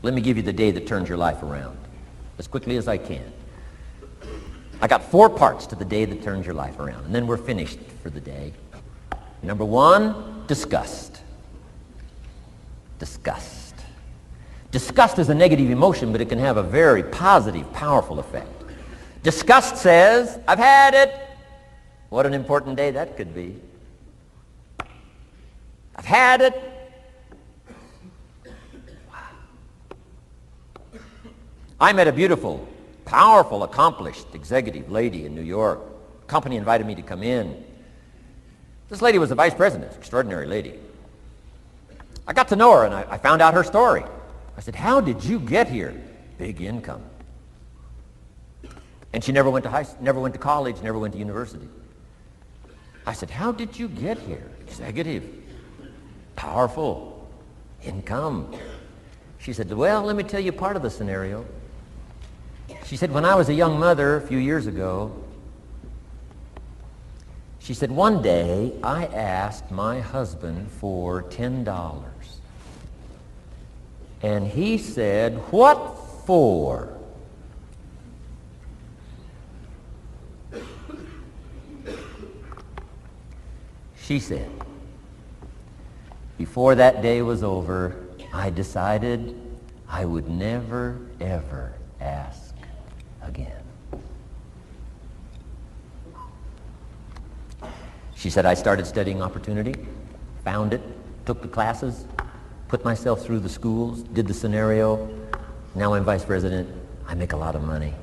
Let me give you the day that turns your life around, as quickly as I can. I got 4 parts to the day that turns your life around, and then we're finished for the day. Number 1, disgust. Disgust. Disgust is a negative emotion, but it can have a very positive, powerful effect. Disgust says, I've had it. What an important day that could be. I've had it. Wow. I met a beautiful, powerful, accomplished executive lady in New York. The company invited me to come in. This lady was the vice president, extraordinary lady. I got to know her, and I found out her story. I said, how did you get here? Big income. And she never went to college, never went to university. I said, how did you get here? Executive, powerful, income. She said, well, let me tell you part of the scenario. She said, when I was a young mother a few years ago, she said, one day I asked my husband for $10. And he said, what for? She said, before that day was over, I decided I would never, ever ask again. She said, I started studying opportunity, found it, took the classes, put myself through the schools, did the scenario. Now I'm vice president. I make a lot of money.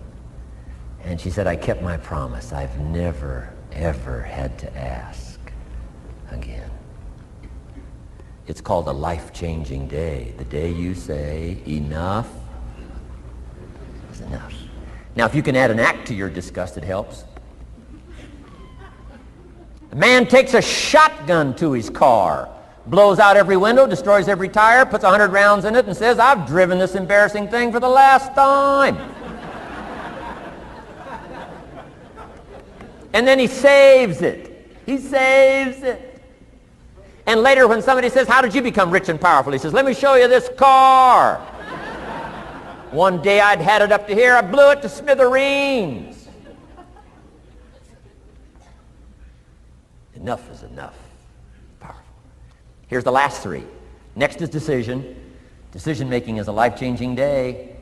And she said, I kept my promise. I've never, ever had to ask again. It's called a life-changing day. The day you say, enough is enough. Now, if you can add an act to your disgust, it helps. A man takes a shotgun to his car, blows out every window, destroys every tire, puts 100 rounds in it, and says, I've driven this embarrassing thing for the last time. And then he saves it. He saves it. And later when somebody says, how did you become rich and powerful? He says, let me show you this car. One day I'd had it up to here. I blew it to smithereens. Enough is enough. Powerful. Here's the last 3. Next is decision. Decision making is a life-changing day.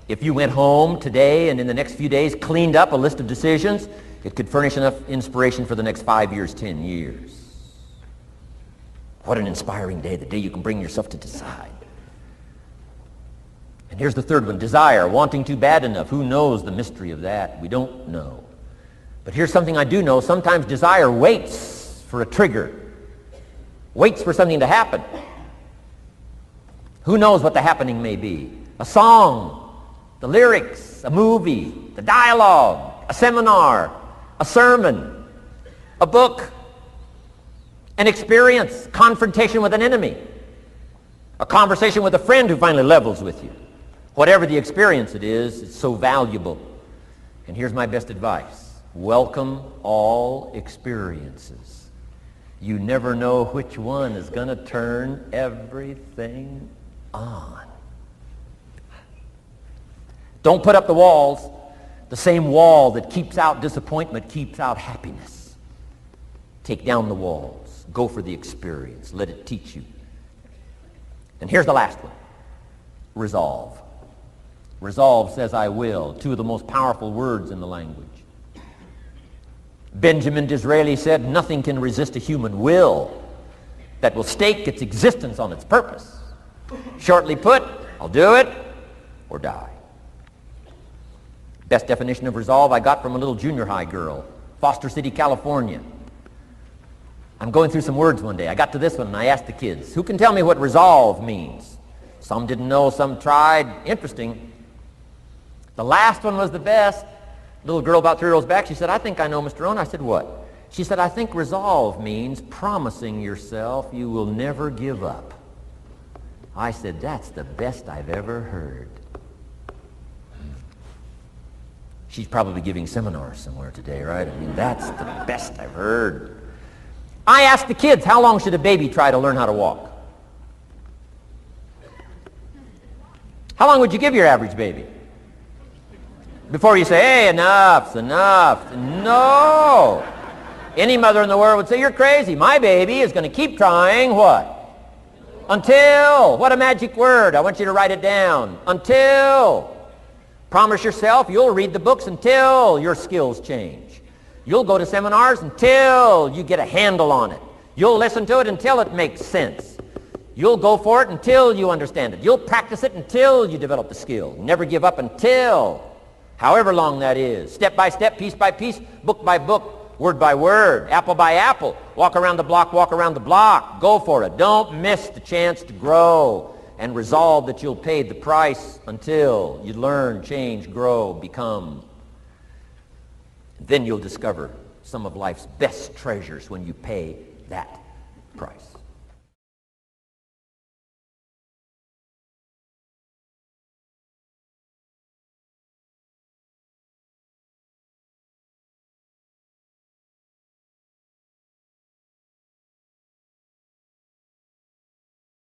If you went home today and in the next few days cleaned up a list of decisions, it could furnish enough inspiration for the next 5 years, 10 years. What an inspiring day, the day you can bring yourself to decide. And here's the 3rd one, desire, wanting too bad enough. Who knows the mystery of that? We don't know. But here's something I do know. Sometimes desire waits for a trigger, waits for something to happen. Who knows what the happening may be? A song, the lyrics, a movie, the dialogue, a seminar, a sermon, a book, an experience, confrontation with an enemy, a conversation with a friend who finally levels with you. Whatever the experience it is, it's so valuable. And here's my best advice. Welcome all experiences. You never know which one is going to turn everything on. Don't put up the walls. The same wall that keeps out disappointment keeps out happiness. Take down the walls. Go for the experience. Let it teach you. And here's the last one. Resolve. Resolve says I will. 2 of the most powerful words in the language. Benjamin Disraeli said, nothing can resist a human will that will stake its existence on its purpose. Shortly put, I'll do it or die. Best definition of resolve I got from a little junior high girl, Foster City, California. I'm going through some words one day. I got to this one and I asked the kids, who can tell me what resolve means? Some didn't know, some tried. Interesting. The last one was the best. Little girl about 3 rows back, she said, I think I know, Mr. Rohn. I said, what? She said, I think resolve means promising yourself you will never give up. I said, that's the best I've ever heard. She's probably giving seminars somewhere today, right? I mean, that's the best I've heard. I asked the kids, how long should a baby try to learn how to walk? How long would you give your average baby? Before you say, hey, enough's enough. No. Any mother in the world would say, you're crazy. My baby is going to keep trying what? Until. What a magic word. I want you to write it down. Until. Promise yourself you'll read the books until your skills change. You'll go to seminars until you get a handle on it. You'll listen to it until it makes sense. You'll go for it until you understand it. You'll practice it until you develop the skill. Never give up until, however long that is. Step by step, piece by piece, book by book, word by word, apple by apple. Walk around the block, walk around the block. Go for it. Don't miss the chance to grow, and resolve that you'll pay the price until you learn, change, grow, become. Then you'll discover some of life's best treasures when you pay that price.